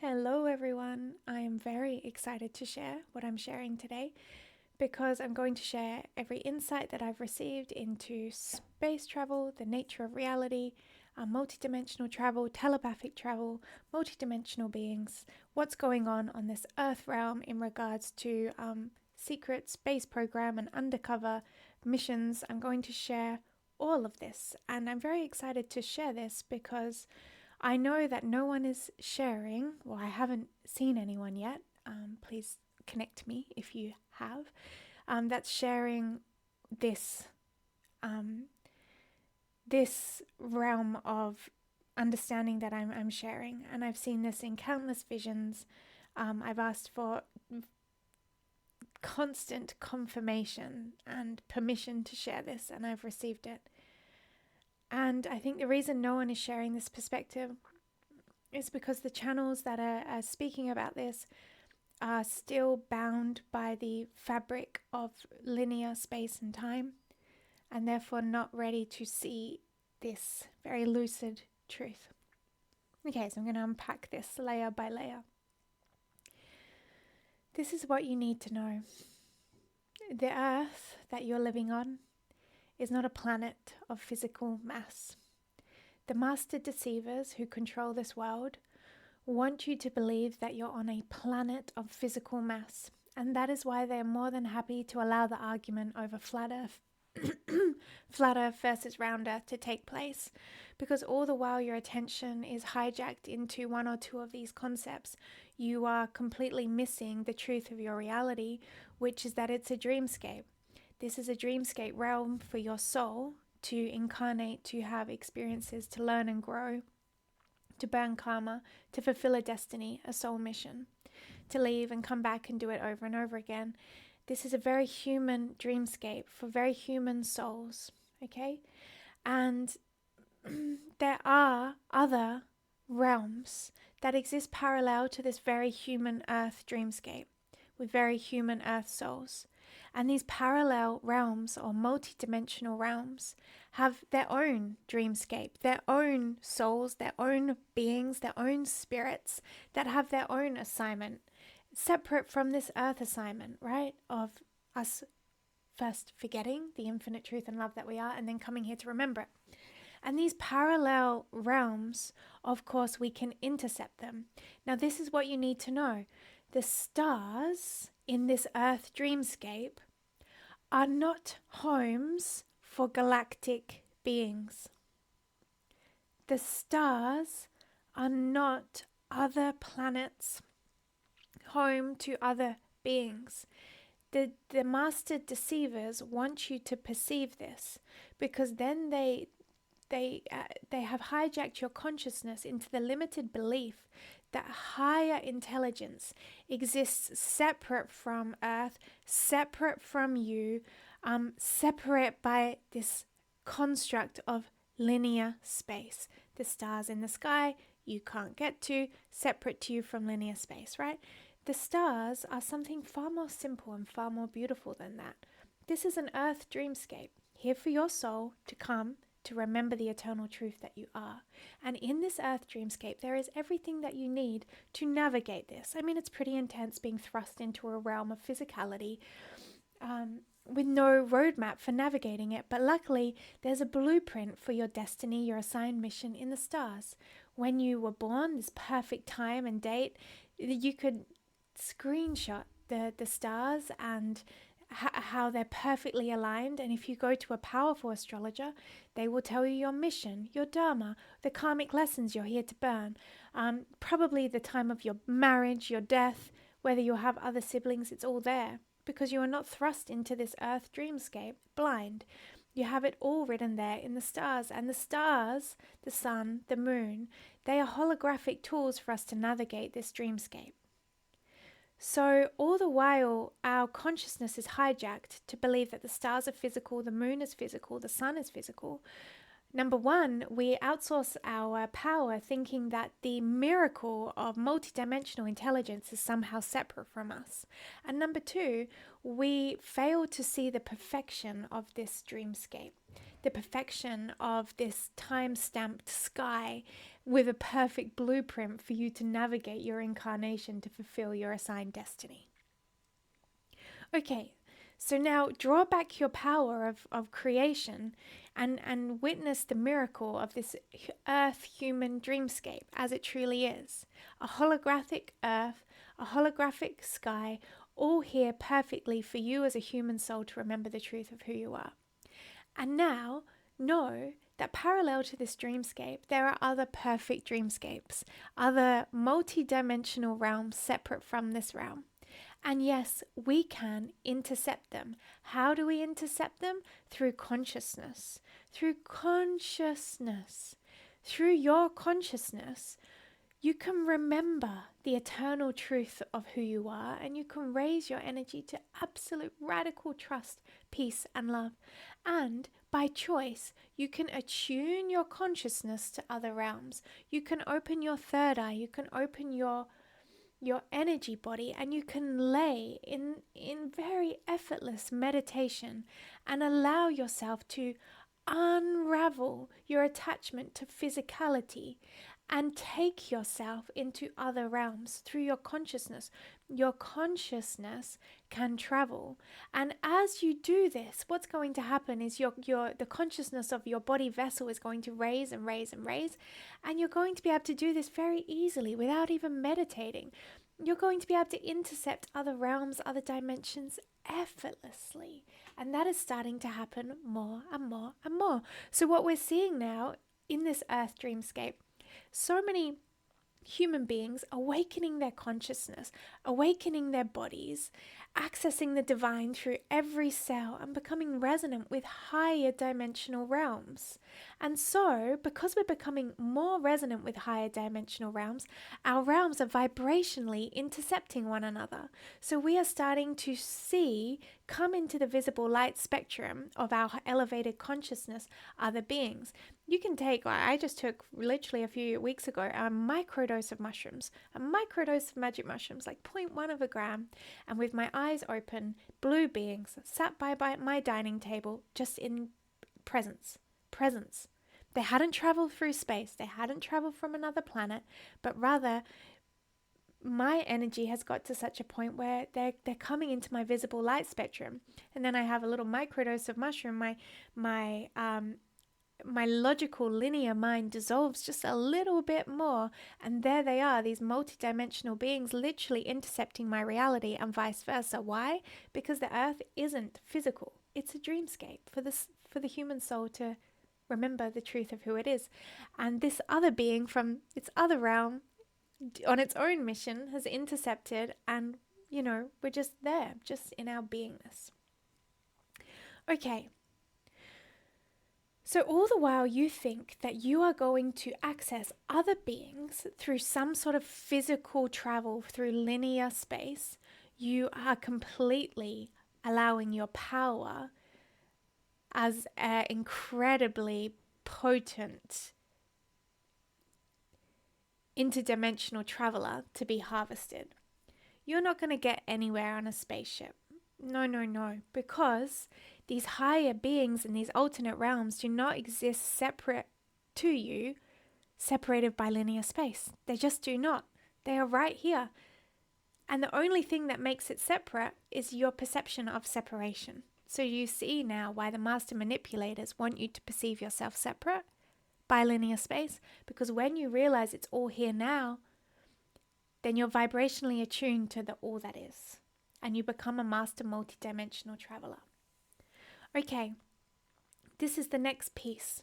Hello, everyone. I am very excited to share what I'm sharing today because I'm going to share every insight that I've received into space travel, the nature of reality, multidimensional travel, telepathic travel, multidimensional beings, what's going on this Earth realm in regards to secret space program and undercover missions. I'm going to share all of this, and I'm very excited to share this because I know that no one is sharing. Well, I haven't seen anyone yet. Please connect me if you have. That's sharing this this realm of understanding that I'm sharing, and I've seen this in countless visions. I've asked for constant confirmation and permission to share this, and I've received it. And I think the reason no one is sharing this perspective is because the channels that are speaking about this are still bound by the fabric of linear space and time, and therefore not ready to see this very lucid truth. Okay, so I'm going to unpack this layer by layer. This is what you need to know. The Earth that you're living on is not a planet of physical mass. The master deceivers who control this world want you to believe that you're on a planet of physical mass, and that is why they are more than happy to allow the argument over flat Earth flat Earth versus round Earth to take place, because all the while your attention is hijacked into one or two of these concepts, you are completely missing the truth of your reality, which is that it's a dreamscape. This is a dreamscape realm for your soul to incarnate, to have experiences, to learn and grow, to burn karma, to fulfill a destiny, a soul mission, to leave and come back and do it over and over again. This is a very human dreamscape for very human souls, okay? And there are other realms that exist parallel to this very human Earth dreamscape with very human Earth souls. And these parallel realms or multidimensional realms have their own dreamscape, their own souls, their own beings, their own spirits that have their own assignment, separate from this Earth assignment, right? Of us first forgetting the infinite truth and love that we are, and then coming here to remember it. And these parallel realms, of course, we can intercept them. Now, this is what you need to know. The stars in this Earth dreamscape are not homes for galactic beings. The stars are not other planets, home to other beings. The master deceivers want you to perceive this, because then they have hijacked your consciousness into the limited belief that higher intelligence exists separate from Earth, separate from you, separate by this construct of linear space. The stars in the sky you can't get to, separate to you from linear space, right? The stars are something far more simple and far more beautiful than that. This is an Earth dreamscape, here for your soul to come to remember the eternal truth that you are. And in this Earth dreamscape, there is everything that you need to navigate this. I mean, it's pretty intense being thrust into a realm of physicality with no roadmap for navigating it. But luckily, there's a blueprint for your destiny, your assigned mission in the stars. When you were born, this perfect time and date, you could screenshot the stars and how they're perfectly aligned. And if you go to a powerful astrologer, they will tell you your mission, your dharma, the karmic lessons you're here to burn, probably the time of your marriage, your death, whether you'll have other siblings. It's all there, because you are not thrust into this Earth dreamscape blind. You have it all written there in the stars. And the stars, the sun, the moon, they are holographic tools for us to navigate this dreamscape. So all the while, our consciousness is hijacked to believe that the stars are physical, the moon is physical, the sun is physical. Number one, we outsource our power thinking that the miracle of multidimensional intelligence is somehow separate from us. And number two, we fail to see the perfection of this dreamscape, the perfection of this time-stamped sky with a perfect blueprint for you to navigate your incarnation to fulfill your assigned destiny. Okay, so now draw back your power of creation and witness the miracle of this earth human dreamscape as it truly is. A holographic earth, a holographic sky, all here perfectly for you as a human soul to remember the truth of who you are. And now know that parallel to this dreamscape, there are other perfect dreamscapes, other multi-dimensional realms separate from this realm. And yes, we can intercept them. How do we intercept them? Through consciousness. Through consciousness. Through your consciousness, you can remember the eternal truth of who you are, and you can raise your energy to absolute radical trust, peace, and love. And by choice, you can attune your consciousness to other realms. You can open your third eye. You can open your energy body, and you can lay in very effortless meditation and allow yourself to unravel your attachment to physicality and take yourself into other realms through your consciousness. Your consciousness can travel, and as you do this, what's going to happen is the consciousness of your body vessel is going to raise and raise and raise, and you're going to be able to do this very easily without even meditating. You're going to be able to intercept other realms, other dimensions effortlessly, and that is starting to happen more and more and more. So what we're seeing now in this earth dreamscape, so many human beings awakening their consciousness, awakening their bodies, accessing the divine through every cell and becoming resonant with higher dimensional realms. And so, because we're becoming more resonant with higher dimensional realms, our realms are vibrationally intercepting one another. So we are starting to see come into the visible light spectrum of our elevated consciousness other beings. You can take, I just took literally a few weeks ago, a microdose of mushrooms, a microdose of magic mushrooms, like 0.1 of a gram, and with my eyes open, blue beings sat by my dining table just in presence. They hadn't traveled through space, they hadn't traveled from another planet, but rather my energy has got to such a point where they're coming into my visible light spectrum. And then I have a little microdose of mushroom, my logical linear mind dissolves just a little bit more, and there they are, these multidimensional beings literally intercepting my reality and vice versa. Why? Because the earth isn't physical. It's a dreamscape for the human soul to remember the truth of who it is. And this other being from its other realm on its own mission has intercepted, and we're just there, just in our beingness. Okay. So all the while you think that you are going to access other beings through some sort of physical travel through linear space, you are completely allowing your power as an incredibly potent interdimensional traveler to be harvested. You're not going to get anywhere on a spaceship. No, because these higher beings in these alternate realms do not exist separate to you, separated by linear space. They just do not. They are right here. And the only thing that makes it separate is your perception of separation. So you see now why the master manipulators want you to perceive yourself separate by linear space, because when you realize it's all here now, then you're vibrationally attuned to the all that is, and you become a master multidimensional traveler. Okay, this is the next piece.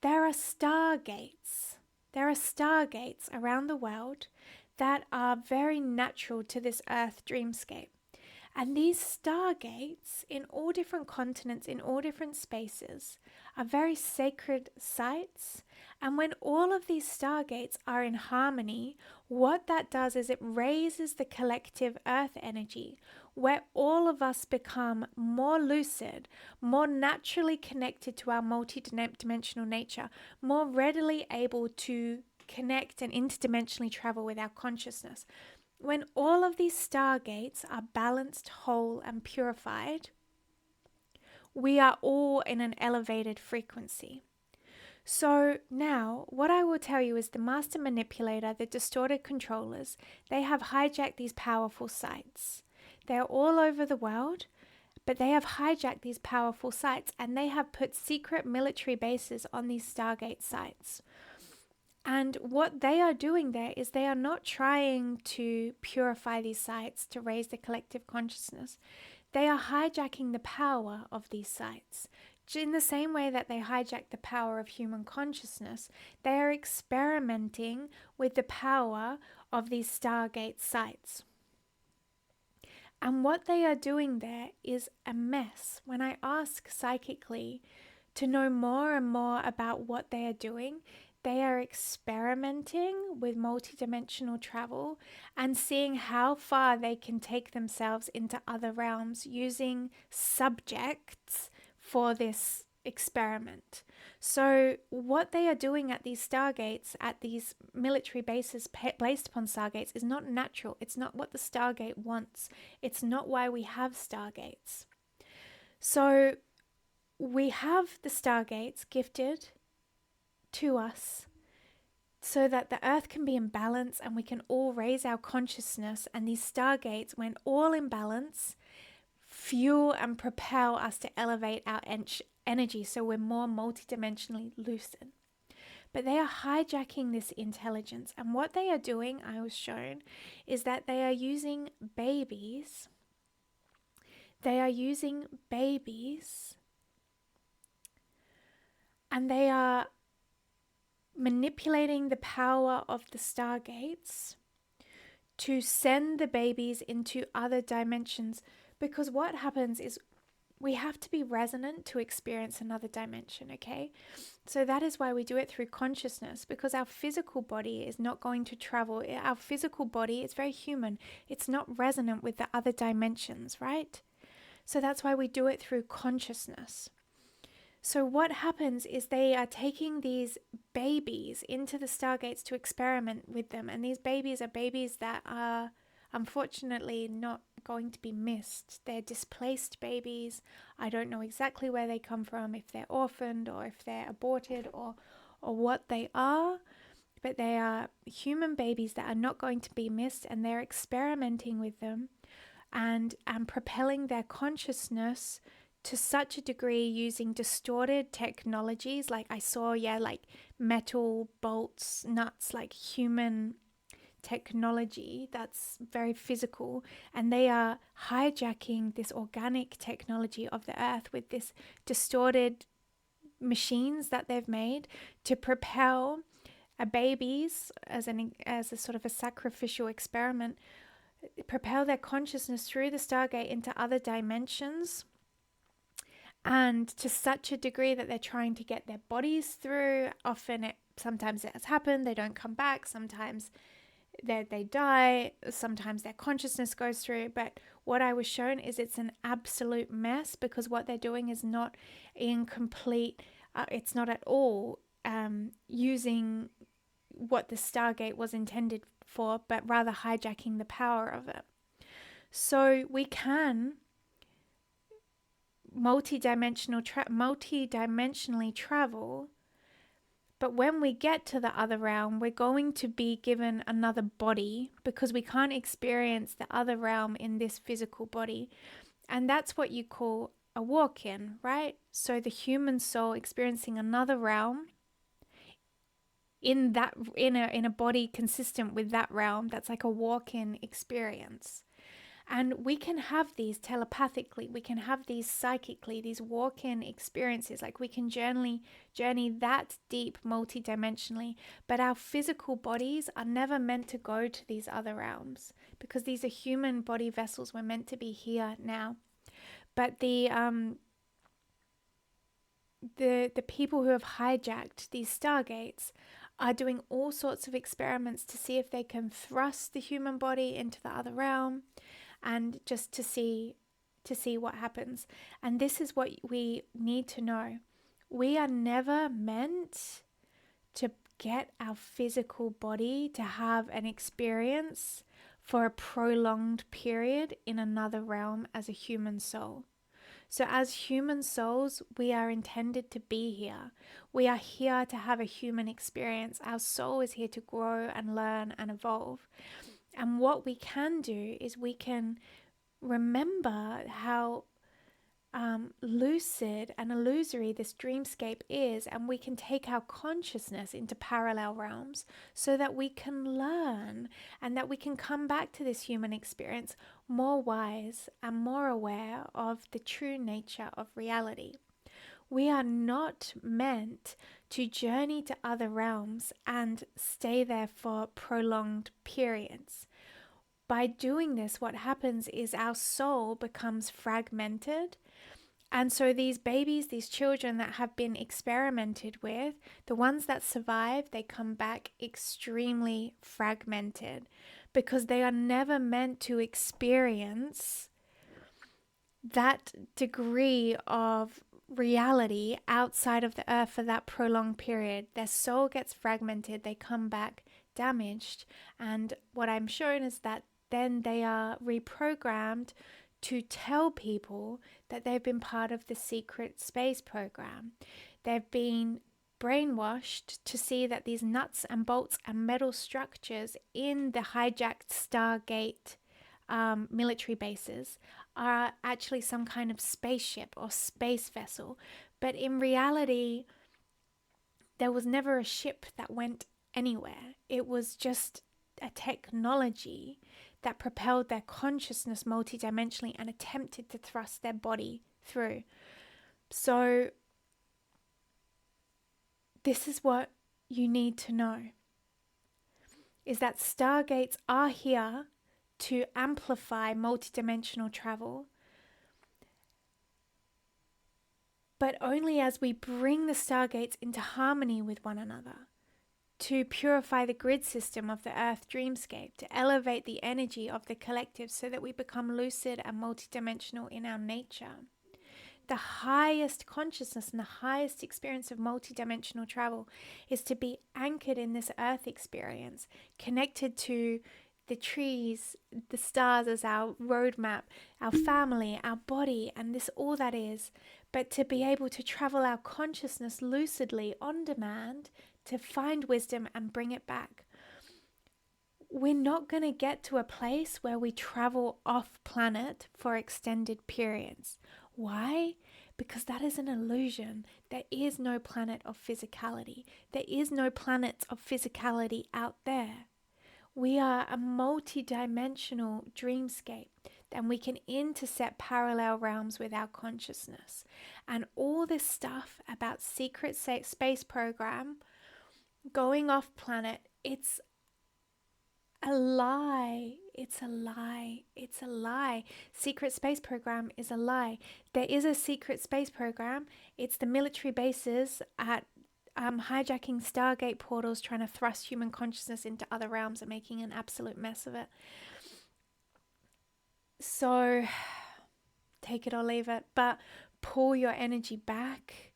There are stargates. There are stargates around the world that are very natural to this earth dreamscape. And these stargates in all different continents, in all different spaces, are very sacred sites. And when all of these stargates are in harmony, what that does is it raises the collective earth energy, where all of us become more lucid, more naturally connected to our multidimensional nature, more readily able to connect and interdimensionally travel with our consciousness. When all of these stargates are balanced, whole, and purified, we are all in an elevated frequency. So now, what I will tell you is the master manipulator, the distorted controllers, they have hijacked these powerful sites. They are all over the world, but they have hijacked these powerful sites, and they have put secret military bases on these Stargate sites. And what they are doing there is they are not trying to purify these sites to raise the collective consciousness. They are hijacking the power of these sites. In the same way that they hijack the power of human consciousness, they are experimenting with the power of these Stargate sites. And what they are doing there is a mess. When I ask psychically to know more and more about what they are doing, they are experimenting with multidimensional travel and seeing how far they can take themselves into other realms using subjects for this experiment. So what they are doing at these stargates, at these military bases placed upon stargates, is not natural. It's not what the stargate wants. It's not why we have stargates. So we have the stargates gifted to us so that the earth can be in balance and we can all raise our consciousness, and these stargates, when all in balance, fuel and propel us to elevate our energy so we're more multidimensionally lucid. But they are hijacking this intelligence, and what they are doing, I was shown, is that they are using babies. They are using babies, and they are manipulating the power of the stargates to send the babies into other dimensions. Because what happens is we have to be resonant to experience another dimension, okay? So that is why we do it through consciousness, because our physical body is not going to travel. Our physical body is very human. It's not resonant with the other dimensions, right? So that's why we do it through consciousness. So what happens is they are taking these babies into the stargates to experiment with them. And these babies are babies that are unfortunately not going to be missed. They're displaced babies. I don't know exactly where they come from, if they're orphaned or if they're aborted or what they are. But they are human babies that are not going to be missed, and they're experimenting with them and propelling their consciousness to such a degree using distorted technologies. Like I saw, like metal bolts, nuts, like human technology that's very physical, and they are hijacking this organic technology of the earth with this distorted machines that they've made to propel a babies as a sort of a sacrificial experiment, propel their consciousness through the Stargate into other dimensions, and to such a degree that they're trying to get their bodies through. Sometimes it has happened, they don't come back, sometimes they die, sometimes their consciousness goes through. But what I was shown is it's an absolute mess, because what they're doing is not in complete, it's not at all using what the Stargate was intended for, but rather hijacking the power of it. So we can multidimensionally travel, but when we get to the other realm, we're going to be given another body, because we can't experience the other realm in this physical body. And that's what you call a walk-in, right? So the human soul experiencing another realm in a body consistent with that realm, that's like a walk-in experience. And we can have these telepathically, we can have these psychically, these walk-in experiences, like we can journey that deep multidimensionally, but our physical bodies are never meant to go to these other realms because these are human body vessels. We're meant to be here now. But the people who have hijacked these Stargates are doing all sorts of experiments to see if they can thrust the human body into the other realm, and just to see what happens. And this is what we need to know. We are never meant to get our physical body to have an experience for a prolonged period in another realm as a human soul. So as human souls, we are intended to be here. We are here to have a human experience. Our soul is here to grow and learn and evolve. And what we can do is we can remember how lucid and illusory this dreamscape is, and we can take our consciousness into parallel realms so that we can learn and that we can come back to this human experience more wise and more aware of the true nature of reality. We are not meant to journey to other realms and stay there for prolonged periods. By doing this, what happens is our soul becomes fragmented. And so these babies, these children that have been experimented with, the ones that survive, they come back extremely fragmented because they are never meant to experience that degree of reality outside of the earth for that prolonged period. Their soul gets fragmented, they come back damaged. And what I'm showing is that then they are reprogrammed to tell people that they've been part of the secret space program. They've been brainwashed to see that these nuts and bolts and metal structures in the hijacked Stargate military bases are actually some kind of spaceship or space vessel. But in reality, there was never a ship that went anywhere. It was just a technology that propelled their consciousness multidimensionally and attempted to thrust their body through. So this is what you need to know, is that Stargates are here to amplify multidimensional travel, but only as we bring the Stargates into harmony with one another, to purify the grid system of the Earth dreamscape, to elevate the energy of the collective so that we become lucid and multidimensional in our nature. The highest consciousness and the highest experience of multidimensional travel is to be anchored in this Earth experience, connected to the trees, the stars as our roadmap, our family, our body, and this all that is, but to be able to travel our consciousness lucidly on demand, to find wisdom and bring it back. We're not going to get to a place where we travel off planet for extended periods. Why? Because that is an illusion. There is no planet of physicality. There is no planets of physicality out there. We are a multi-dimensional dreamscape, and we can intercept parallel realms with our consciousness. And all this stuff about secret space program, going off planet, it's a lie. It's a lie. It's a lie. Secret space program is a lie. There is a secret space program. It's the military bases at hijacking Stargate portals, trying to thrust human consciousness into other realms and making an absolute mess of it. So take it or leave it, but pull your energy back,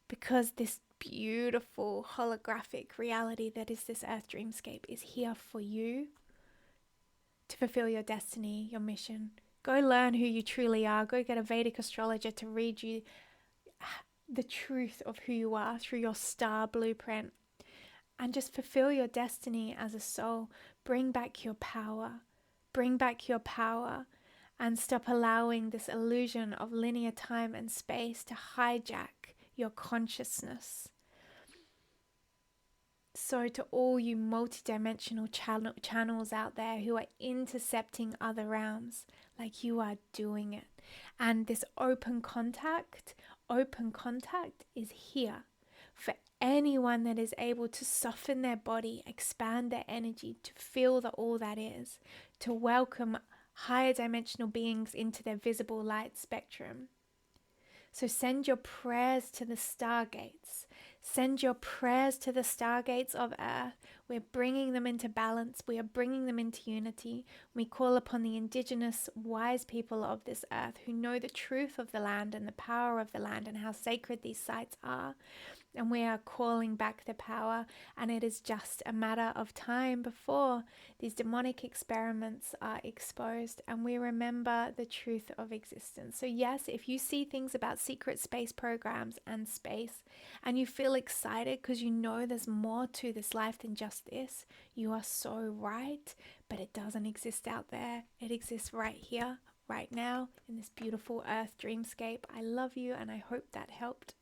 because this beautiful holographic reality that is this Earth dreamscape is here for you to fulfill your destiny, your mission. Go learn who you truly are. Go get a Vedic astrologer to read you the truth of who you are through your star blueprint, and just fulfill your destiny as a soul. Bring back your power. Bring back your power and stop allowing this illusion of linear time and space to hijack your consciousness. So to all you multidimensional channels out there who are intercepting other realms, like you are doing it. And this open contact is here for anyone that is able to soften their body, expand their energy, to feel that all that is, to welcome higher dimensional beings into their visible light spectrum. So send your prayers to the Stargates. Send your prayers to the Stargates of Earth. We're bringing them into balance. We are bringing them into unity. We call upon the indigenous wise people of this earth who know the truth of the land and the power of the land and how sacred these sites are. And we are calling back the power, and it is just a matter of time before these demonic experiments are exposed and we remember the truth of existence. So yes, if you see things about secret space programs and space and you feel excited because you know there's more to this life than just this, you are so right, but it doesn't exist out there. It exists right here, right now, in this beautiful earth dreamscape. I love you and I hope that helped.